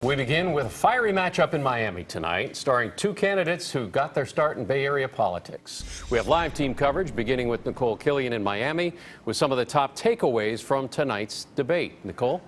We begin with a fiery matchup in Miami tonight, starring two candidates who got their start in Bay Area politics. We have live team coverage beginning with Nikole Killion in Miami with some of the top takeaways from tonight's debate. Nikole?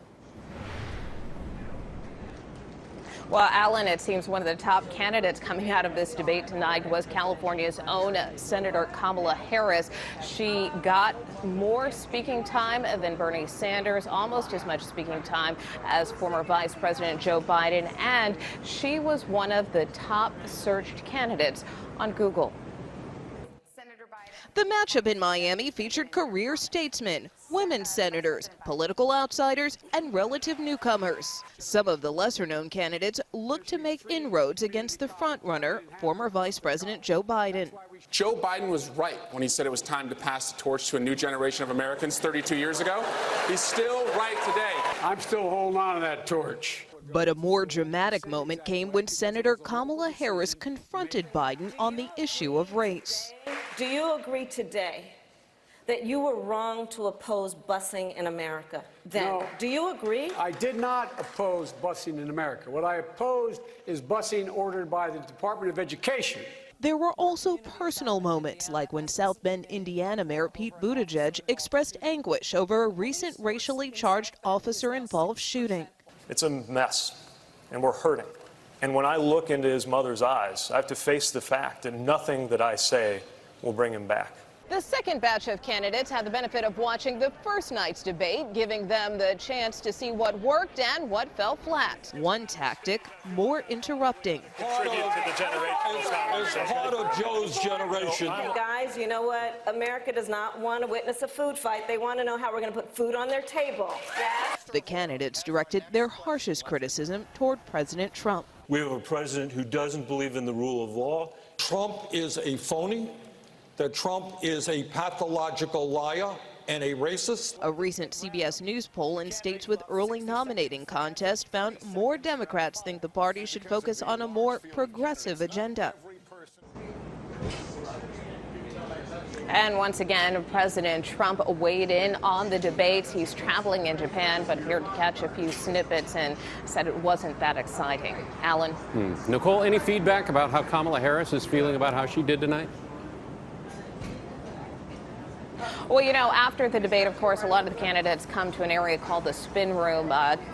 Well, Alan, it seems one of the top candidates coming out of this debate tonight was California's own Senator Kamala Harris. She got more speaking time than Bernie Sanders, almost as much speaking time as former Vice President Joe Biden, and she was one of the top searched candidates on Google. The matchup in Miami featured career statesmen, women senators, political outsiders, and relative newcomers. Some of the lesser-known candidates looked to make inroads against the frontrunner, former Vice President Joe Biden. Joe Biden was right when he said it was time to pass the torch to a new generation of Americans 32 years ago. He's still right today. I'm still holding on to that torch. But a more dramatic moment came when Senator Kamala Harris confronted Biden on the issue of race. Do you agree today that you were wrong to oppose busing in America then? No, do you agree? I did not oppose busing in America. What I opposed is busing ordered by the Department of Education. There were also personal moments, like when South Bend, Indiana Mayor Pete Buttigieg expressed anguish over a recent racially charged officer-involved shooting. It's a mess, and we're hurting. And when I look into his mother's eyes, I have to face the fact that nothing that I say will bring him back. The second batch of candidates had the benefit of watching the first night's debate, giving them the chance to see what worked and what fell flat. One tactic, more interrupting. Contribute to the generation. It's part of Joe's generation. Guys, you know what? America does not want to witness a food fight. They want to know how we're going to put food on their table. Yes? The candidates directed their harshest criticism toward President Trump. We have a president who doesn't believe in the rule of law. Trump is a phony, that Trump is a pathological liar and a racist. A recent CBS News poll in states with early nominating contests found more Democrats think the party should focus on a more progressive agenda. And once again, President Trump weighed in on the debates. He's traveling in Japan, but here to catch a few snippets and said it wasn't that exciting. Alan? Nikole, any feedback about how Kamala Harris is feeling about how she did tonight? Well, you know, after the debate, of course, a lot of the candidates come to an area called the spin room.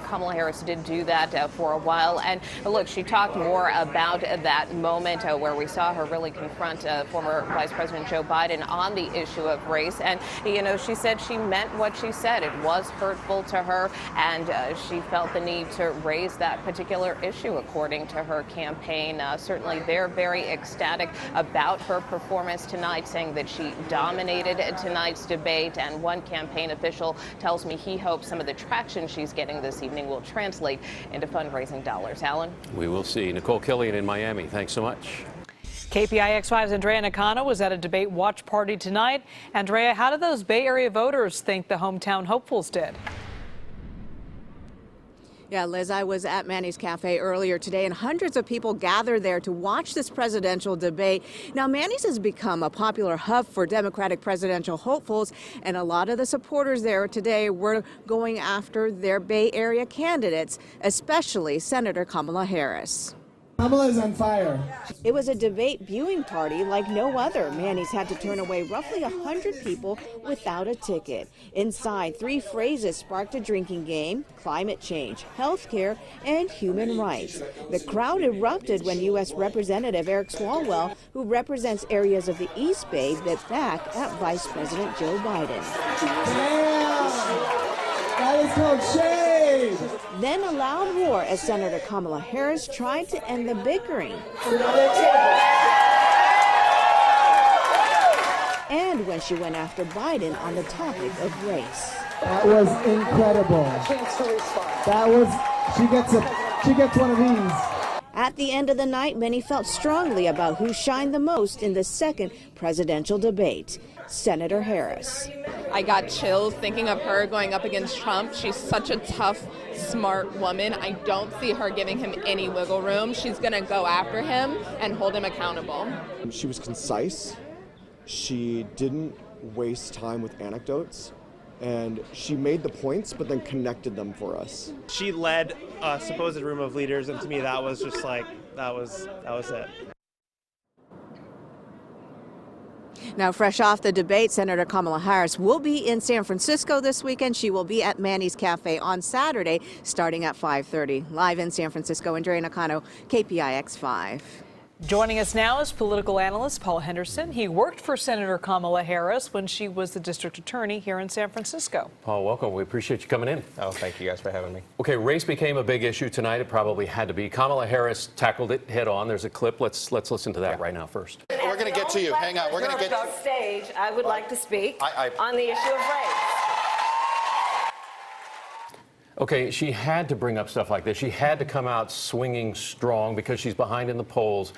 Kamala Harris did do that for a while. And look, she talked more about that moment where we saw her really confront former Vice President Joe Biden on the issue of race. And, you know, she said she meant what she said. It was hurtful to her, and she felt the need to raise that particular issue, according to her campaign. Certainly, they're very ecstatic about her performance tonight, saying that she dominated tonight's debate, and one campaign official tells me he hopes some of the traction she's getting this evening will translate into fundraising dollars. Alan? We will see. Nikole Killion in Miami. Thanks so much. KPIX 5's Andrea Nakano was at a debate watch party tonight. Andrea, how did those Bay Area voters think the hometown hopefuls did? Yeah, Liz, I was at Manny's Cafe earlier today, and hundreds of people gathered there to watch this presidential debate. Now, Manny's has become a popular hub for Democratic presidential hopefuls, and a lot of the supporters there today were going after their Bay Area candidates, especially Senator Kamala Harris. Kamala's on fire. It was a debate viewing party like no other. Manny's had to turn away roughly 100 people without a ticket. Inside, 3 phrases sparked a drinking game: climate change, health care, and human rights. The crowd erupted when U.S. Representative Eric Swalwell, who represents areas of the East Bay, bit back at Vice President Joe Biden. Damn! That is called shade! Then a loud roar as Senator Kamala Harris tried to end the bickering. And when she went after Biden on the topic of race. That was incredible. She gets one of these. At the end of the night, many felt strongly about who shined the most in the second presidential debate: Senator Harris. I got chills thinking of her going up against Trump. She's such a tough, smart woman. I don't see her giving him any wiggle room. She's going to go after him and hold him accountable. She was concise. She didn't waste time with anecdotes. and she made the points, but then connected them for us. She led a supposed room of leaders, and to me, that was just like, that was it. Now, fresh off the debate, Senator Kamala Harris will be in San Francisco this weekend. She will be at Manny's Cafe on Saturday, starting at 5:30. Live in San Francisco, Andrea Nakano, KPIX 5. Joining us now is political analyst Paul Henderson. He worked for Senator Kamala Harris when she was the district attorney here in San Francisco. Paul, welcome. We appreciate you coming in. Oh, thank you guys for having me. Okay, race became a big issue tonight. It probably had to be. Kamala Harris tackled it head on. There's a clip. Let's listen to that right now first. We're going to get to you. Hang on. We're going to get to stage. I would like to speak on the issue of race. Okay, she had to bring up stuff like this. She had to come out swinging strong because she's behind in the polls.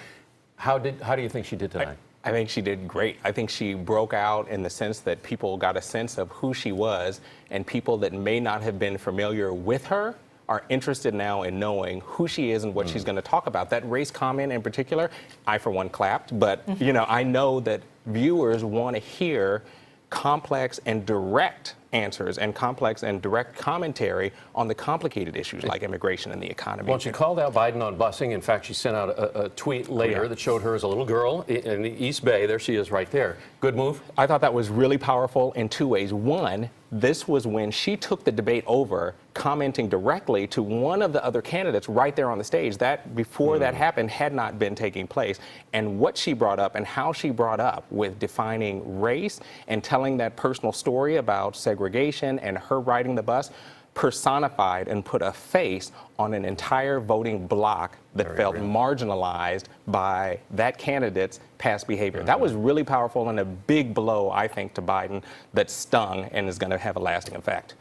How do you think she did tonight? I think she did great. I think she broke out in the sense that people got a sense of who she was, and people that may not have been familiar with her are interested now in knowing who she is and what she's going to talk about. That race comment in particular, I for one clapped, but you know, I know that viewers want to hear complex and direct answers and complex and direct commentary on the complicated issues like immigration and the economy. Well, she called out Biden on busing. In fact, she sent out a tweet later that showed her as a little girl in the East Bay. There she is right there. Good move? I thought that was really powerful in two ways. One, this was when she took the debate over, commenting directly to one of the other candidates right there on the stage. That, before that happened, had not been taking place. And what she brought up and how she brought up with defining race and telling that personal story about segregation and her riding the bus personified and put a face on an entire voting bloc that felt marginalized by that candidate's past behavior. That was really powerful and a big blow, I think, to Biden that stung and is going to have a lasting effect.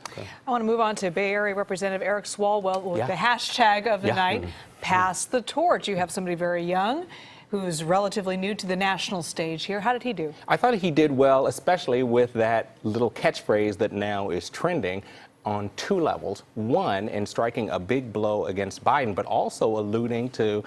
I want to move on to Bay Area Representative Eric Swalwell with the hashtag of the night, Pass the Torch. You have somebody very young who's relatively new to the national stage here. How did he do? I thought he did well, especially with that little catchphrase that now is trending on two levels. One, in striking a big blow against Biden, but also alluding to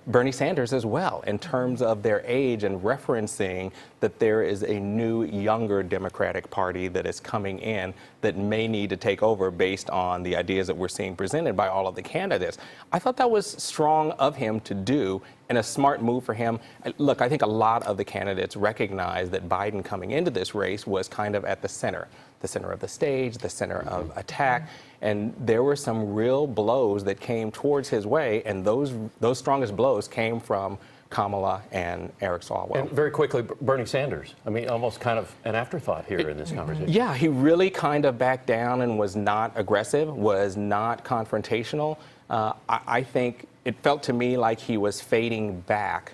Bernie Sanders as well in terms of their age and referencing that there is a new, younger Democratic Party that is coming in that may need to take over based on the ideas that we're seeing presented by all of the candidates. I thought that was strong of him to do and a smart move for him. Look, I think a lot of the candidates recognize that Biden coming into this race was kind of at the center of the stage, the center of attack, and there were some real blows that came towards his way, and those strongest blows came from Kamala and Eric Swalwell. And very quickly, Bernie Sanders. I mean, almost kind of an afterthought here in this conversation. Yeah, he really kind of backed down and was not aggressive, was not confrontational. I think it felt to me like he was fading back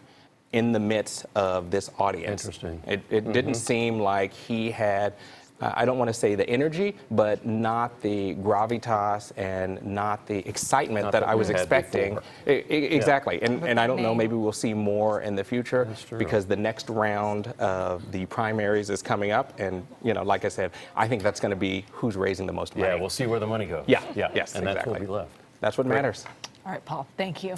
in the midst of this audience. Interesting. It didn't seem like he had, I don't want to say the energy, but not the gravitas and not the excitement that I was expecting. Exactly. And I don't know, maybe we'll see more in the future because the next round of the primaries is coming up. And, you know, like I said, I think that's going to be who's raising the most money. Yeah, we'll see where the money goes. Yes, and exactly. that's what will be left. That's what matters. All right, Paul, thank you.